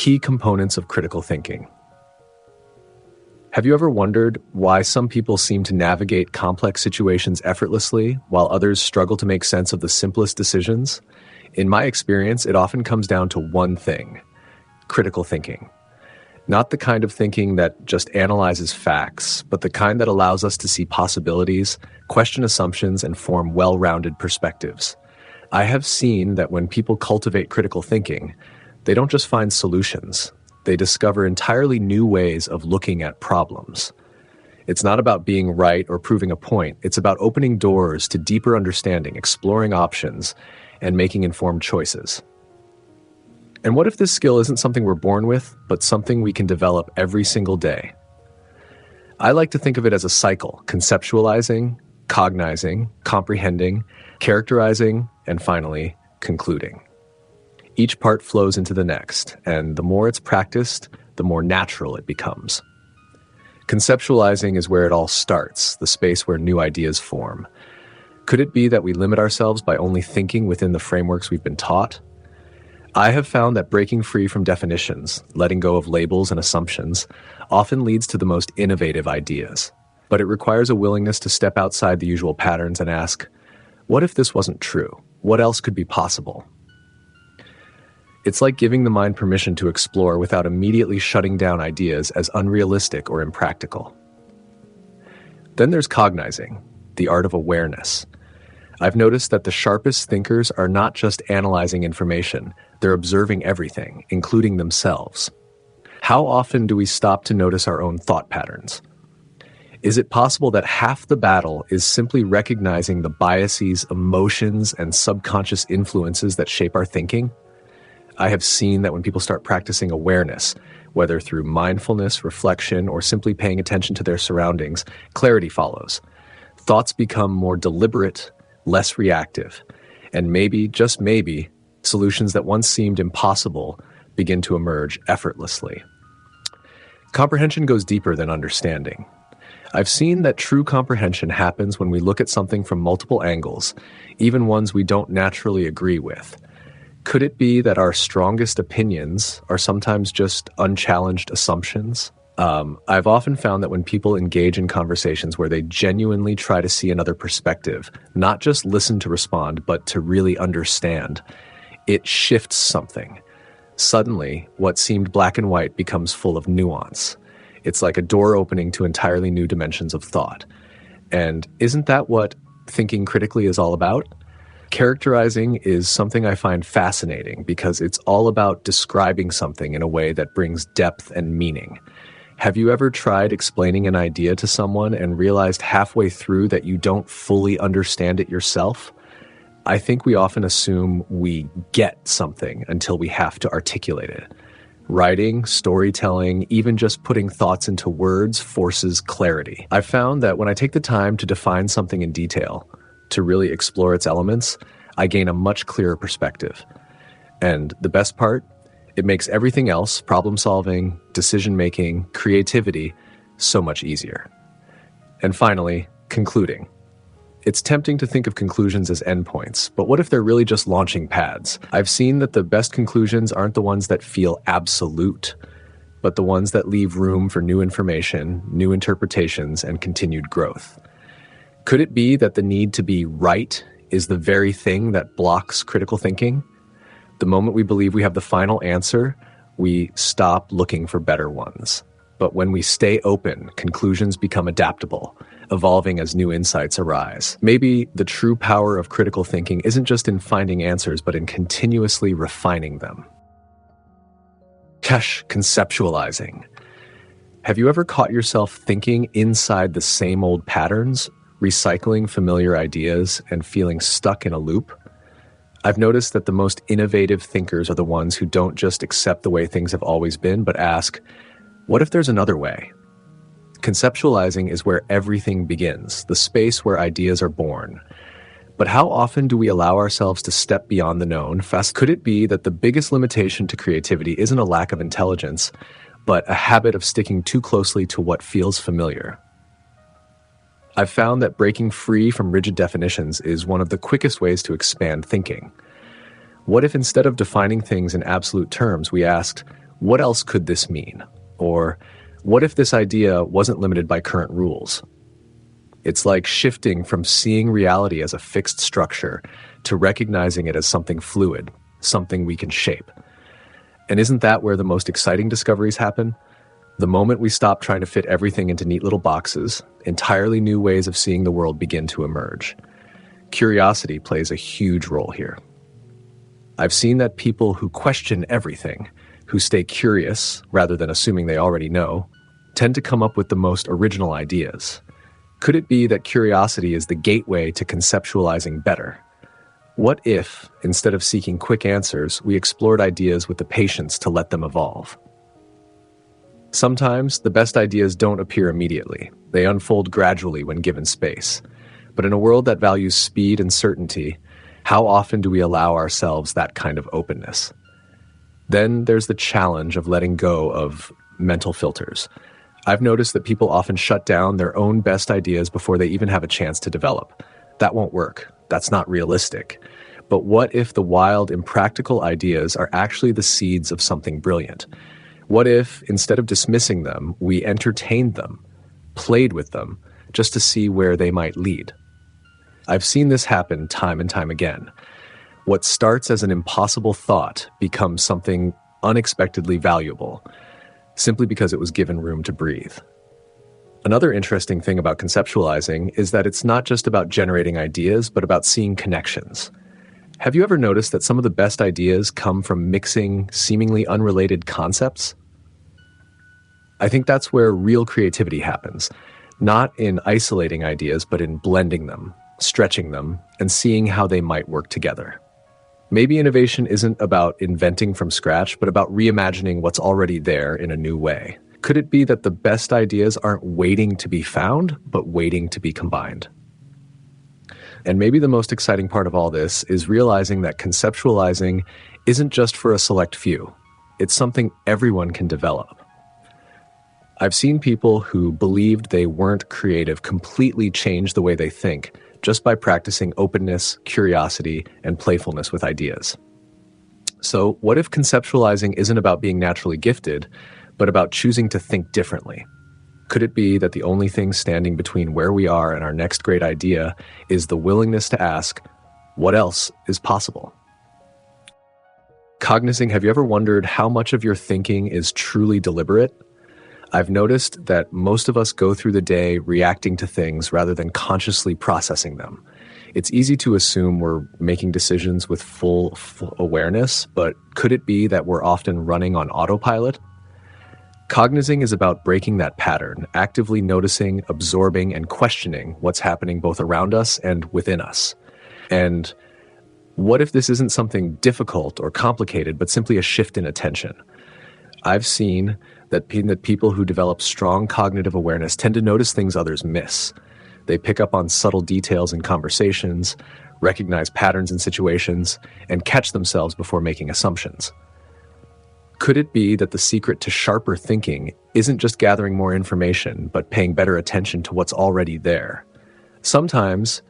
Key components of critical thinking. Have you ever wondered why some people seem to navigate complex situations effortlessly while others struggle to make sense of the simplest decisions? In my experience, it often comes down to one thing: critical thinking. Not the kind of thinking that just analyzes facts, but the kind that allows us to see possibilities, question assumptions, and form well-rounded perspectives. I have seen that when people cultivate critical thinking, they don't just find solutions. They discover entirely new ways of looking at problems. It's not about being right or proving a point. It's about opening doors to deeper understanding, exploring options, and making informed choices. And what if this skill isn't something we're born with, but something we can develop every single day? I like to think of it as a cycle: conceptualizing, cognizing, comprehending, characterizing, and finally, concluding. Each part flows into the next, and the more it's practiced, the more natural it becomes. Conceptualizing is where it all starts, the space where new ideas form. Could it be that we limit ourselves by only thinking within the frameworks we've been taught? I have found that breaking free from definitions, letting go of labels and assumptions, often leads to the most innovative ideas. But it requires a willingness to step outside the usual patterns and ask, what if this wasn't true? What else could be possible? It's like giving the mind permission to explore without immediately shutting down ideas as unrealistic or impractical. Then there's cognizing, the art of awareness. I've noticed that the sharpest thinkers are not just analyzing information, they're observing everything, including themselves. How often do we stop to notice our own thought patterns? Is it possible that half the battle is simply recognizing the biases, emotions, and subconscious influences that shape our thinking? I have seen that when people start practicing awareness, whether through mindfulness, reflection, or simply paying attention to their surroundings, clarity follows. Thoughts become more deliberate, less reactive, and maybe, just maybe, solutions that once seemed impossible begin to emerge effortlessly. Comprehension goes deeper than understanding. I've seen that true comprehension happens when we look at something from multiple angles, even ones we don't naturally agree with. Could it be that our strongest opinions are sometimes just unchallenged assumptions? I've often found that when people engage in conversations where they genuinely try to see another perspective, not just listen to respond, but to really understand, it shifts something. Suddenly, what seemed black and white becomes full of nuance. It's like a door opening to entirely new dimensions of thought. And isn't that what thinking critically is all about? Characterizing is something I find fascinating because it's all about describing something in a way that brings depth and meaning. Have you ever tried explaining an idea to someone and realized halfway through that you don't fully understand it yourself? I think we often assume we get something until we have to articulate it. Writing, storytelling, even just putting thoughts into words forces clarity. I've found that when I take the time to define something in detail, to really explore its elements, I gain a much clearer perspective. And the best part, it makes everything else, problem solving, decision making, creativity, so much easier. And finally, concluding. It's tempting to think of conclusions as endpoints, but what if they're really just launching pads? I've seen that the best conclusions aren't the ones that feel absolute, but the ones that leave room for new information, new interpretations, and continued growth. Could it be that the need to be right is the very thing that blocks critical thinking? The moment we believe we have the final answer, we stop looking for better ones. But when we stay open, conclusions become adaptable, evolving as new insights arise. Maybe the true power of critical thinking isn't just in finding answers, but in continuously refining them. Conceptualizing. Have you ever caught yourself thinking inside the same old patterns, recycling familiar ideas, and feeling stuck in a loop? I've noticed that the most innovative thinkers are the ones who don't just accept the way things have always been, but ask, what if there's another way? Conceptualizing is where everything begins, the space where ideas are born. But how often do we allow ourselves to step beyond the known? Could it be that the biggest limitation to creativity isn't a lack of intelligence, but a habit of sticking too closely to what feels familiar? I've found that breaking free from rigid definitions is one of the quickest ways to expand thinking. What if instead of defining things in absolute terms, we asked, what else could this mean? Or what if this idea wasn't limited by current rules? It's like shifting from seeing reality as a fixed structure to recognizing it as something fluid, something we can shape. And isn't that where the most exciting discoveries happen? The moment we stop trying to fit everything into neat little boxes, entirely new ways of seeing the world begin to emerge. Curiosity plays a huge role here. I've seen that people who question everything, who stay curious rather than assuming they already know, tend to come up with the most original ideas. Could it be that curiosity is the gateway to conceptualizing better? What if, instead of seeking quick answers, we explored ideas with the patience to let them evolve? Sometimes, the best ideas don't appear immediately. They unfold gradually when given space. But in a world that values speed and certainty, how often do we allow ourselves that kind of openness? Then there's the challenge of letting go of mental filters. I've noticed that people often shut down their own best ideas before they even have a chance to develop. That won't work. That's not realistic. But what if the wild, impractical ideas are actually the seeds of something brilliant? What if, instead of dismissing them, we entertained them, played with them, just to see where they might lead? I've seen this happen time and time again. What starts as an impossible thought becomes something unexpectedly valuable, simply because it was given room to breathe. Another interesting thing about conceptualizing is that it's not just about generating ideas, but about seeing connections. Have you ever noticed that some of the best ideas come from mixing seemingly unrelated concepts? I think that's where real creativity happens, not in isolating ideas, but in blending them, stretching them, and seeing how they might work together. Maybe innovation isn't about inventing from scratch, but about reimagining what's already there in a new way. Could it be that the best ideas aren't waiting to be found, but waiting to be combined? And maybe the most exciting part of all this is realizing that conceptualizing isn't just for a select few. It's something everyone can develop. I've seen people who believed they weren't creative completely change the way they think just by practicing openness, curiosity, and playfulness with ideas. So, what if conceptualizing isn't about being naturally gifted, but about choosing to think differently? Could it be that the only thing standing between where we are and our next great idea is the willingness to ask, what else is possible? Cognizing, have you ever wondered how much of your thinking is truly deliberate? I've noticed that most of us go through the day reacting to things rather than consciously processing them. It's easy to assume we're making decisions with full awareness, but could it be that we're often running on autopilot? Cognizing is about breaking that pattern, actively noticing, absorbing, and questioning what's happening both around us and within us. And what if this isn't something difficult or complicated, but simply a shift in attention? I've seen that people who develop strong cognitive awareness tend to notice things others miss. They pick up on subtle details in conversations, recognize patterns in situations, and catch themselves before making assumptions. Could it be that the secret to sharper thinking isn't just gathering more information, but paying better attention to what's already there? Sometimes,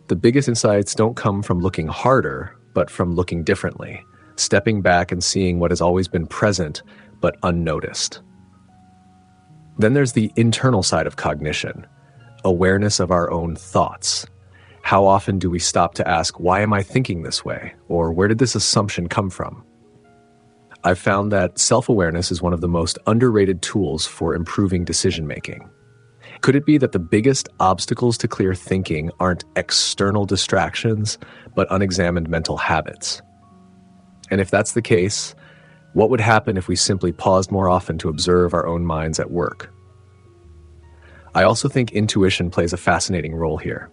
the biggest insights don't come from looking harder, but from looking differently, stepping back and seeing what has always been present, but unnoticed. Then there's the internal side of cognition, awareness of our own thoughts. How often do we stop to ask, why am I thinking this way? Or where did this assumption come from? I've found that self-awareness is one of the most underrated tools for improving decision-making. Could it be that the biggest obstacles to clear thinking aren't external distractions, but unexamined mental habits? And if that's the case, what would happen if we simply paused more often to observe our own minds at work? I also think intuition plays a fascinating role here.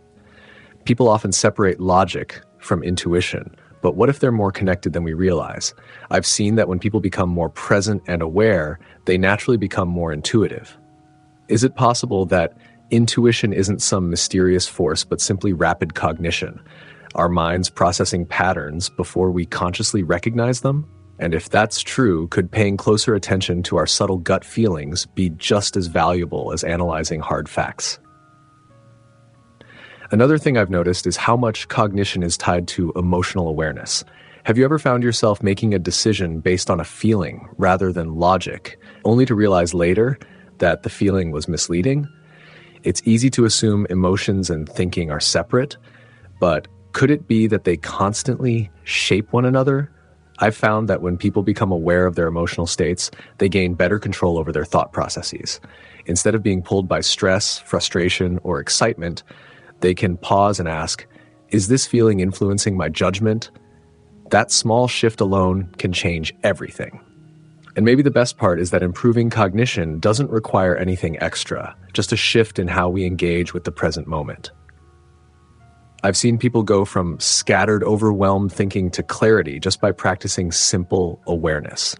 People often separate logic from intuition, but what if they're more connected than we realize? I've seen that when people become more present and aware, they naturally become more intuitive. Is it possible that intuition isn't some mysterious force, but simply rapid cognition, our minds processing patterns before we consciously recognize them? And if that's true, could paying closer attention to our subtle gut feelings be just as valuable as analyzing hard facts? Another thing I've noticed is how much cognition is tied to emotional awareness. Have you ever found yourself making a decision based on a feeling rather than logic, only to realize later that the feeling was misleading? It's easy to assume emotions and thinking are separate, but could it be that they constantly shape one another? I've found that when people become aware of their emotional states, they gain better control over their thought processes. Instead of being pulled by stress, frustration, or excitement, they can pause and ask, is this feeling influencing my judgment? That small shift alone can change everything. And maybe the best part is that improving cognition doesn't require anything extra, just a shift in how we engage with the present moment. I've seen people go from scattered, overwhelmed thinking to clarity just by practicing simple awareness.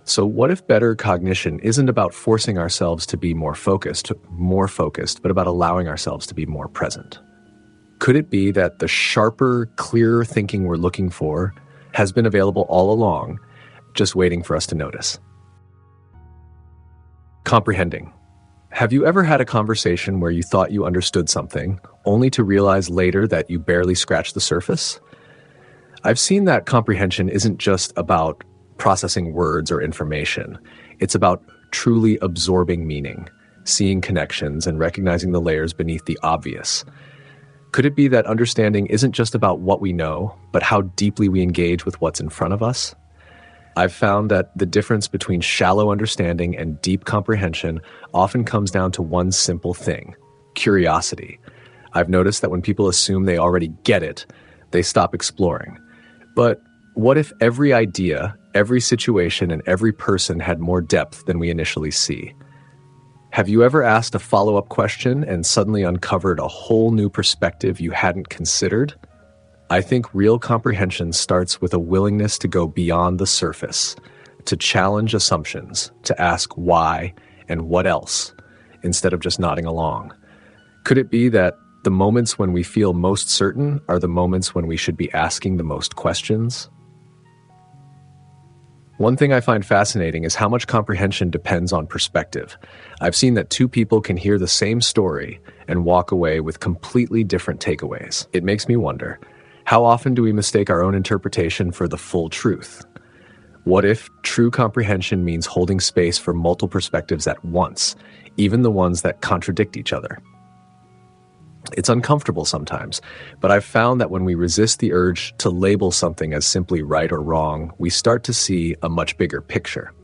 So what if better cognition isn't about forcing ourselves to be more focused, but about allowing ourselves to be more present? Could it be that the sharper, clearer thinking we're looking for has been available all along, just waiting for us to notice? Comprehending. Have you ever had a conversation where you thought you understood something, only to realize later that you barely scratched the surface? I've seen that comprehension isn't just about processing words or information. It's about truly absorbing meaning, seeing connections, and recognizing the layers beneath the obvious. Could it be that understanding isn't just about what we know, but how deeply we engage with what's in front of us? I've found that the difference between shallow understanding and deep comprehension often comes down to one simple thing: curiosity. I've noticed that when people assume they already get it, they stop exploring. But what if every idea, every situation, and every person had more depth than we initially see? Have you ever asked a follow-up question and suddenly uncovered a whole new perspective you hadn't considered? I think real comprehension starts with a willingness to go beyond the surface, to challenge assumptions, to ask why and what else, instead of just nodding along. Could it be that the moments when we feel most certain are the moments when we should be asking the most questions? One thing I find fascinating is how much comprehension depends on perspective. I've seen that two people can hear the same story and walk away with completely different takeaways. It makes me wonder, how often do we mistake our own interpretation for the full truth? What if true comprehension means holding space for multiple perspectives at once, even the ones that contradict each other? It's uncomfortable sometimes, but I've found that when we resist the urge to label something as simply right or wrong, we start to see a much bigger picture.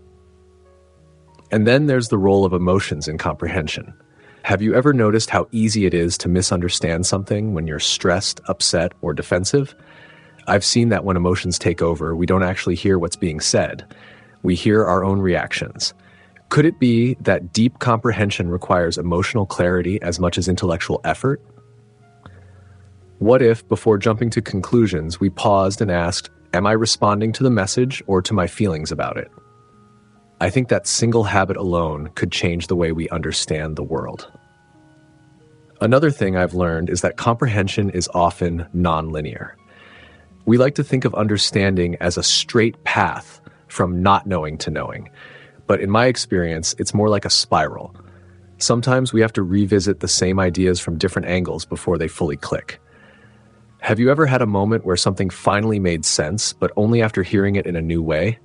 And then there's the role of emotions in comprehension. Have you ever noticed how easy it is to misunderstand something when you're stressed, upset, or defensive? I've seen that when emotions take over, we don't actually hear what's being said. We hear our own reactions. Could it be that deep comprehension requires emotional clarity as much as intellectual effort? What if, before jumping to conclusions, we paused and asked, am I responding to the message or to my feelings about it? I think that single habit alone could change the way we understand the world. Another thing I've learned is that comprehension is often nonlinear. We like to think of understanding as a straight path from not knowing to knowing. But in my experience, it's more like a spiral. Sometimes we have to revisit the same ideas from different angles before they fully click. Have you ever had a moment where something finally made sense, but only after hearing it in a new way?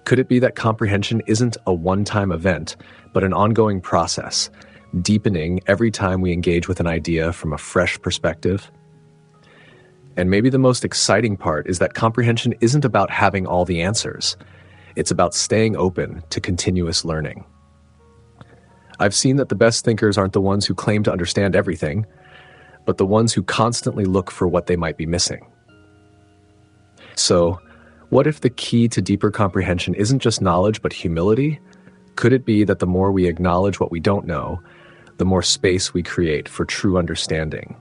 Could it be that comprehension isn't a one-time event, but an ongoing process, deepening every time we engage with an idea from a fresh perspective? And maybe the most exciting part is that comprehension isn't about having all the answers. It's about staying open to continuous learning. I've seen that the best thinkers aren't the ones who claim to understand everything, but the ones who constantly look for what they might be missing. So, what if the key to deeper comprehension isn't just knowledge, but humility? Could it be that the more we acknowledge what we don't know, the more space we create for true understanding?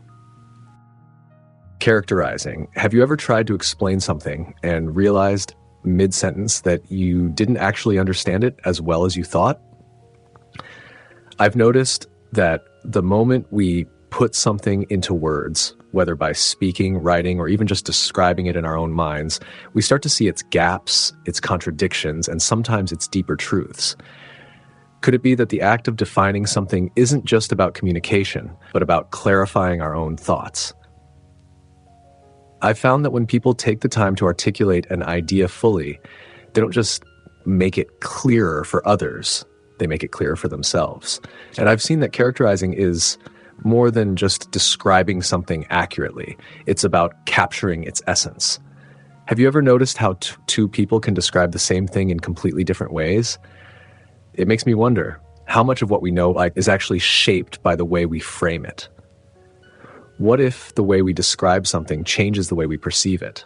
Characterizing. Have you ever tried to explain something and realized mid-sentence that you didn't actually understand it as well as you thought? I've noticed that the moment we put something into words, whether by speaking, writing, or even just describing it in our own minds, we start to see its gaps, its contradictions, and sometimes its deeper truths. Could it be that the act of defining something isn't just about communication, but about clarifying our own thoughts? I found that when people take the time to articulate an idea fully, they don't just make it clearer for others, they make it clearer for themselves. And I've seen that characterizing is more than just describing something accurately. It's about capturing its essence. Have you ever noticed how two people can describe the same thing in completely different ways? It makes me wonder how much of what we know is actually shaped by the way we frame it. What if the way we describe something changes the way we perceive it?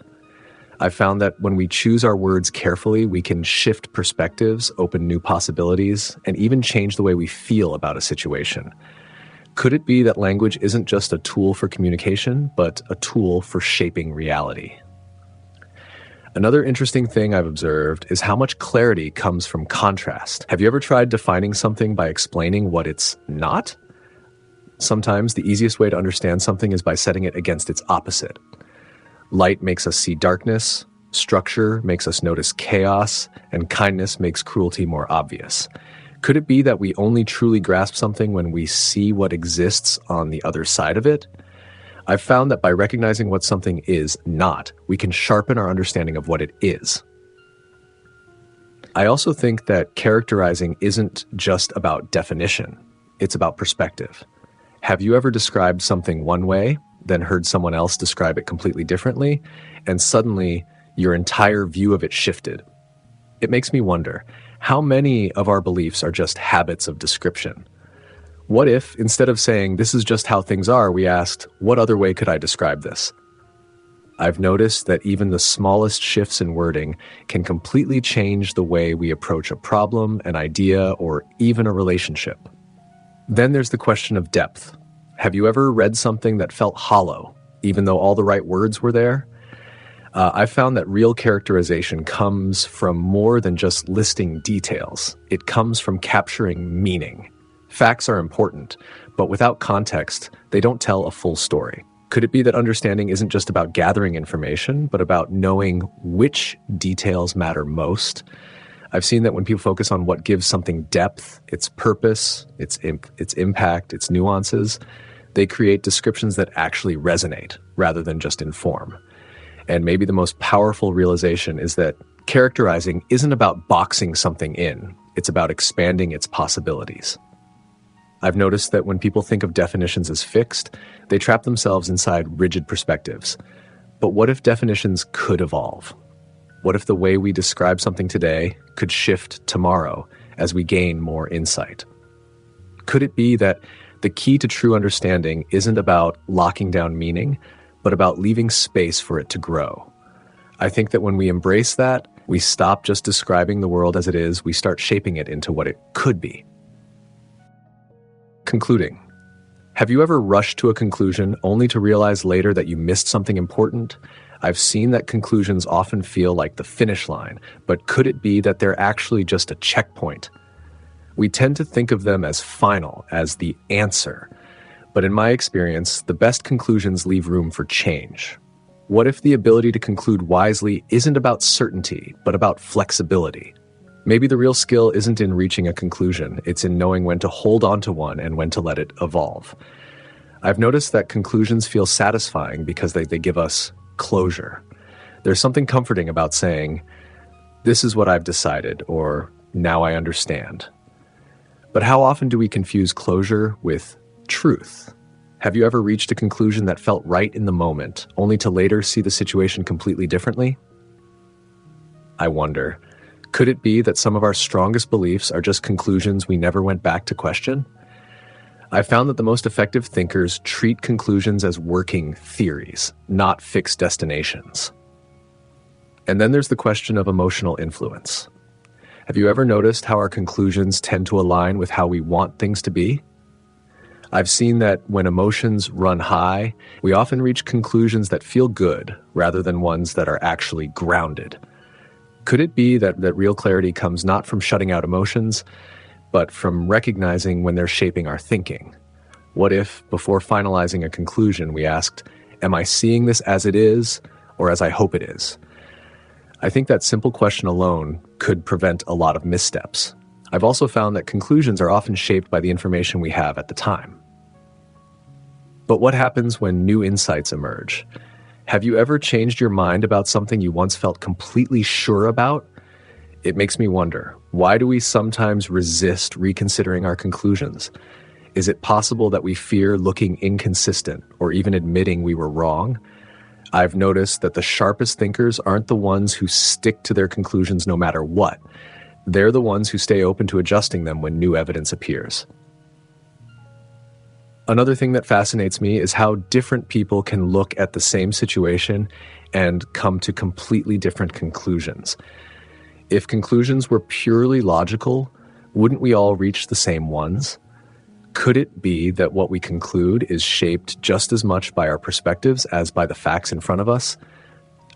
I've found that when we choose our words carefully, we can shift perspectives, open new possibilities, and even change the way we feel about a situation. Could it be that language isn't just a tool for communication, but a tool for shaping reality? Another interesting thing I've observed is how much clarity comes from contrast. Have you ever tried defining something by explaining what it's not? Sometimes the easiest way to understand something is by setting it against its opposite. Light makes us see darkness, structure makes us notice chaos, and kindness makes cruelty more obvious. Could it be that we only truly grasp something when we see what exists on the other side of it? I've found that by recognizing what something is not, we can sharpen our understanding of what it is. I also think that characterizing isn't just about definition, it's about perspective. Have you ever described something one way, then heard someone else describe it completely differently, and suddenly your entire view of it shifted? It makes me wonder, how many of our beliefs are just habits of description? What if, instead of saying, "This is just how things are," we asked, "What other way could I describe this?" I've noticed that even the smallest shifts in wording can completely change the way we approach a problem, an idea, or even a relationship. Then there's the question of depth. Have you ever read something that felt hollow, even though all the right words were there? I've found that real characterization comes from more than just listing details. It comes from capturing meaning. Facts are important, but without context, they don't tell a full story. Could it be that understanding isn't just about gathering information, but about knowing which details matter most? I've seen that when people focus on what gives something depth, its purpose, its impact, its nuances, they create descriptions that actually resonate rather than just inform. And maybe the most powerful realization is that characterizing isn't about boxing something in, it's about expanding its possibilities. I've noticed that when people think of definitions as fixed, they trap themselves inside rigid perspectives. But what if definitions could evolve? What if the way we describe something today could shift tomorrow as we gain more insight? Could it be that the key to true understanding isn't about locking down meaning, but about leaving space for it to grow? I think that when we embrace that, we stop just describing the world as it is, we start shaping it into what it could be. Concluding, have you ever rushed to a conclusion only to realize later that you missed something important? I've seen that conclusions often feel like the finish line, but could it be that they're actually just a checkpoint? We tend to think of them as final, as the answer. But in my experience, the best conclusions leave room for change. What if the ability to conclude wisely isn't about certainty, but about flexibility? Maybe the real skill isn't in reaching a conclusion, it's in knowing when to hold on to one and when to let it evolve. I've noticed that conclusions feel satisfying because they give us closure. There's something comforting about saying, "This is what I've decided," or "Now I understand." But how often do we confuse closure with truth? Have you ever reached a conclusion that felt right in the moment, only to later see the situation completely differently? I wonder, could it be that some of our strongest beliefs are just conclusions we never went back to question? I've found that the most effective thinkers treat conclusions as working theories, not fixed destinations. And then there's the question of emotional influence. Have you ever noticed how our conclusions tend to align with how we want things to be? I've seen that when emotions run high, we often reach conclusions that feel good rather than ones that are actually grounded. Could it be that real clarity comes not from shutting out emotions, but from recognizing when they're shaping our thinking? What if, before finalizing a conclusion, we asked, "Am I seeing this as it is, or as I hope it is?" I think that simple question alone could prevent a lot of missteps. I've also found that conclusions are often shaped by the information we have at the time. But what happens when new insights emerge? Have you ever changed your mind about something you once felt completely sure about? It makes me wonder, why do we sometimes resist reconsidering our conclusions? Is it possible that we fear looking inconsistent or even admitting we were wrong? I've noticed that the sharpest thinkers aren't the ones who stick to their conclusions no matter what. They're the ones who stay open to adjusting them when new evidence appears. Another thing that fascinates me is how different people can look at the same situation and come to completely different conclusions. If conclusions were purely logical, wouldn't we all reach the same ones? Could it be that what we conclude is shaped just as much by our perspectives as by the facts in front of us?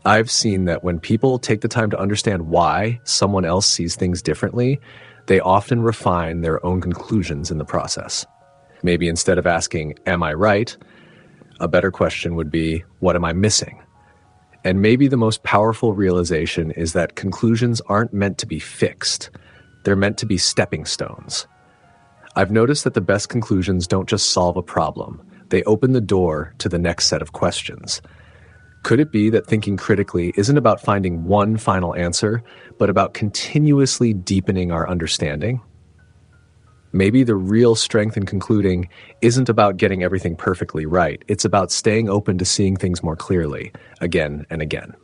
I've seen that when people take the time to understand why someone else sees things differently, they often refine their own conclusions in the process. Maybe instead of asking, "Am I right?" a better question would be, "What am I missing?" And maybe the most powerful realization is that conclusions aren't meant to be fixed. They're meant to be stepping stones. I've noticed that the best conclusions don't just solve a problem. They open the door to the next set of questions. Could it be that thinking critically isn't about finding one final answer, but about continuously deepening our understanding? Maybe the real strength in concluding isn't about getting everything perfectly right. It's about staying open to seeing things more clearly, again and again.